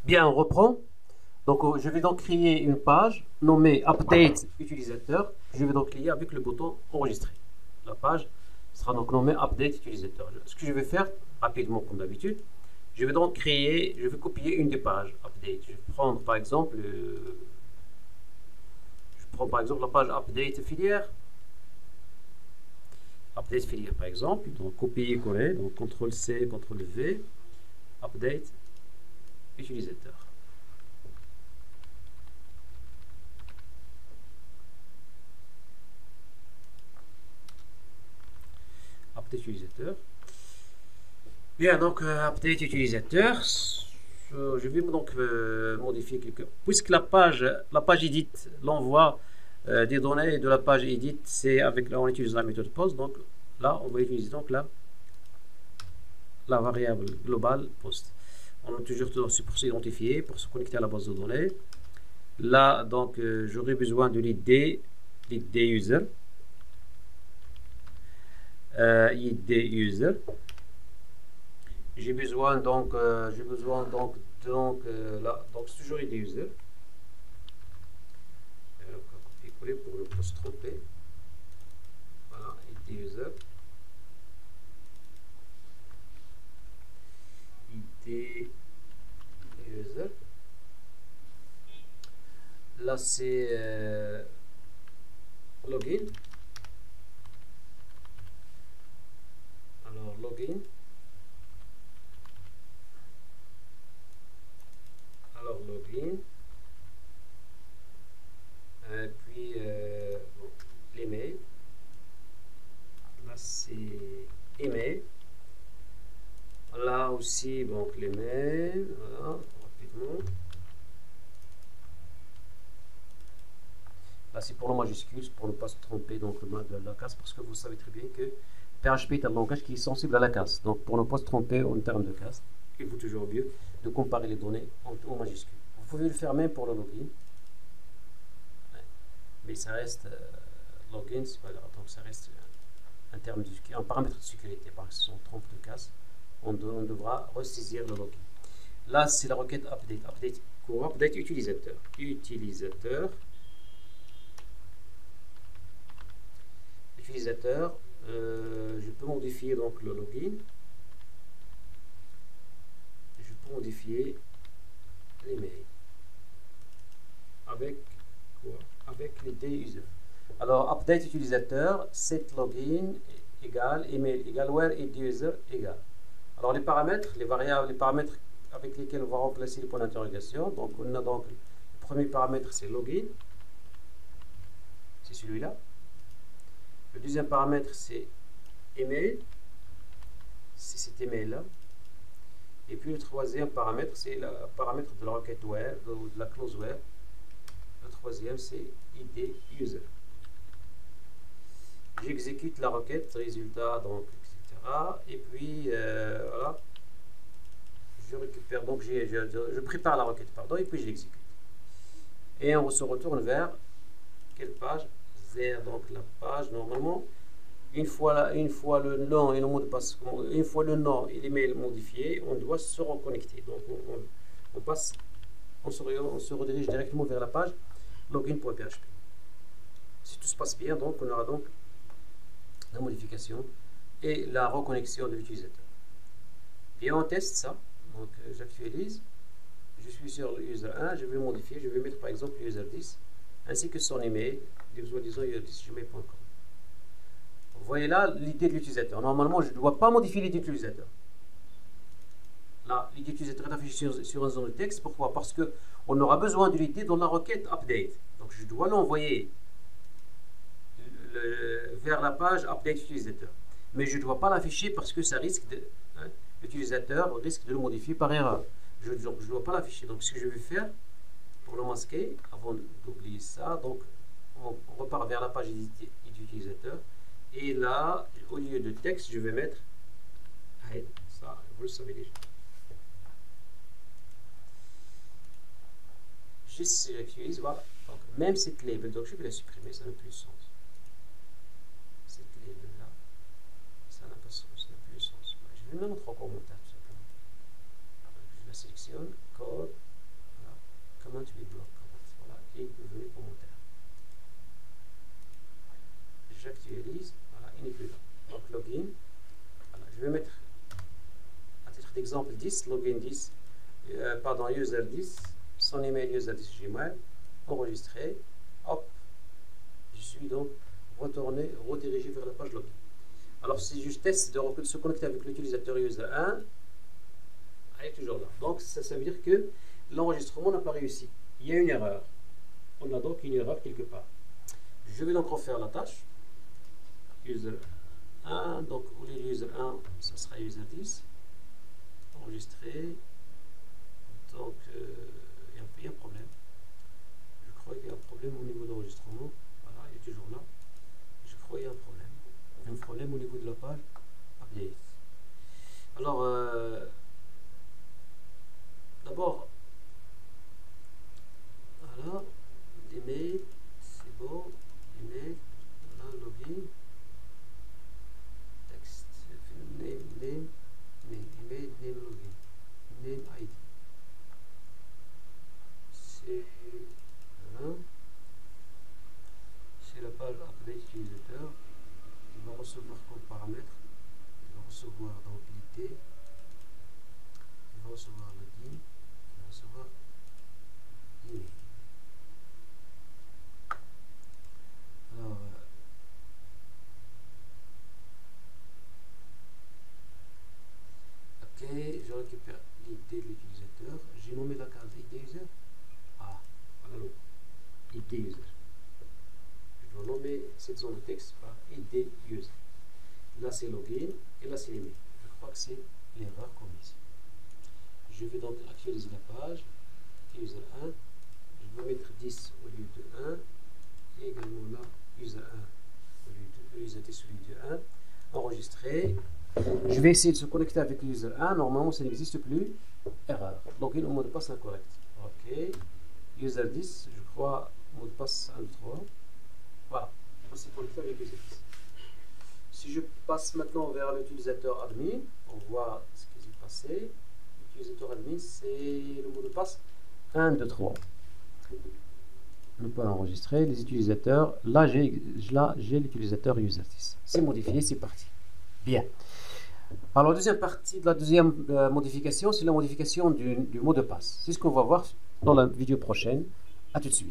Bien, on reprend. Donc, je vais donc créer une page nommée Update utilisateur. Je vais donc cliquer avec le bouton enregistrer. La page sera donc nommée Update utilisateur. Ce que je vais faire rapidement, comme d'habitude, je vais donc créer, je vais copier une des pages Update. Je vais prendre par exemple, la page Update filière. Update filière par exemple. Donc, copier-coller. Donc, CTRL-C, CTRL-V. Update utilisateur. Update utilisateur. Bien, donc update utilisateur. Je vais donc modifier quelques. Puisque la page edit, l'envoi des données de la page edit, c'est on utilise la méthode post. Donc là, on va utiliser donc la variable globale post. On a toujours pour s'identifier, pour se connecter à la base de données. Là, donc, j'aurai besoin de l'ID user. ID user. J'ai besoin donc, là, donc c'est toujours ID user. Copier-coller pour ne pas se tromper. Voilà, ID user. ID user. Là, c'est login. Alors, login. Alors, login. Puis, bon, l'email. Là, c'est email. Là aussi, donc, l'email. Voilà, rapidement. Là, c'est pour le majuscule, pour ne pas se tromper donc de la casse, parce que vous savez très bien que PHP est un langage qui est sensible à la casse. Donc, pour ne pas se tromper en termes de casse, il faut toujours mieux de comparer les données en majuscules. Vous pouvez le faire même pour le login. Mais ça reste login, c'est pas grave. Donc, ça reste un paramètre de sécurité. Parce que si on trompe de casse, on devra ressaisir le login. Là, c'est la requête update. Update quoi? Update utilisateur. Utilisateur, je peux modifier donc le login. Je peux modifier l'email. Avec quoi? Avec l'ID user. Alors, update utilisateur, set login égale email égale where id user égale. Alors, les paramètres, les variables, les paramètres avec lesquels on va remplacer le point d'interrogation. Donc, on a donc le premier paramètre, c'est login. C'est celui-là. Le deuxième paramètre, c'est email. C'est cet email-là. Et puis le troisième paramètre, c'est le paramètre de la requête where, de la clause where. Le troisième, c'est id user. J'exécute la requête, résultat, donc, etc. Et puis, voilà. Je récupère, donc je prépare la requête, pardon, et puis je l'exécute. Et on se retourne vers quelle page? Vers donc la page, normalement, une fois le nom et le mot de passe, une fois le nom et l'email modifié, on doit se reconnecter. Donc on se redirige directement vers la page login.php. Si tout se passe bien, donc on aura donc la modification et la reconnexion de l'utilisateur. Et on teste ça. Donc j'actualise. Je suis sur le user 1, je vais modifier, je vais mettre par exemple le user 10 ainsi que son email, disons user10gmail.com. Vous voyez là l'idée de l'utilisateur. Normalement, je ne dois pas modifier l'idée de l'utilisateur. Là, l'idée d'utilisateur est affichée sur une zone de texte. Pourquoi? Parce qu'on aura besoin de l'idée dans la requête update. Donc, je dois l'envoyer vers la page update utilisateur. Mais je ne dois pas l'afficher parce que ça risque de. L'utilisateur risque de le modifier par erreur. Je ne dois pas l'afficher. Donc, ce que je vais faire pour le masquer, avant d'oublier ça, donc on repart vers la page d'utilisateur. Et là, au lieu de texte, je vais mettre head. Ça, vous le savez déjà. Je sélectionne, voilà. Donc, même cette label, donc je vais la supprimer, ça n'a plus de sens. Cette label là, ça n'a pas de sens, ça n'a plus de sens. Je vais le mettre en commentaire tout simplement. Donc, je la sélectionne, code, exemple 10, login 10, pardon, user 10, son email user 10 Gmail, enregistré, hop, je suis donc redirigé vers la page login. Alors si je teste de se connecter avec l'utilisateur user 1, elle est toujours là. Donc ça veut dire que l'enregistrement n'a pas réussi. Il y a une erreur. On a donc une erreur quelque part. Je vais donc refaire la tâche. User 1, donc au lieu de user 1, ça sera user 10. Enregistré. Donc il y a un problème. Je crois qu'il y a un problème au niveau de l'enregistrement. Voilà, il est toujours là. Je crois qu'il y a un problème. Un problème au niveau de la page update. Alors d'abord, voilà, email, c'est bon, email, voilà, login, texte, name, email, name, login, name ID. C'est voilà. C'est la page update utilisateur. Il va recevoir comme paramètre, il va recevoir donc l'ID, il va recevoir login, il va recevoir email. Alors, ok, je récupère l'ID de l'utilisateur, j'ai nommé la case ID user. Ah, voilà le ID user. Je dois nommer cette zone de texte par ID user. Là c'est login et là c'est email. Je crois que c'est l'erreur commise. Je vais donc actualiser la page. User 1. Je vais mettre 10 au lieu de 1. Et également là, user 1 au lieu de user 10 au lieu de 1. Enregistrer. Je vais essayer de se connecter avec user 1. Normalement, ça n'existe plus. Erreur. Login au mot de passe incorrect. Ok. User 10, je crois, mot de passe 1, 2, 3. Voilà. On s'est connecté avec user 10. Si je passe maintenant vers l'utilisateur admin, on voit ce qui s'est passé. L'utilisateur admin, c'est le mot de passe 1, 2, 3. Ne pas enregistrer les utilisateurs. Là, j'ai l'utilisateur user 10. C'est modifié, c'est parti. Bien. Alors, deuxième partie de la deuxième modification, c'est la modification du mot de passe. C'est ce qu'on va voir dans la vidéo prochaine. À tout de suite.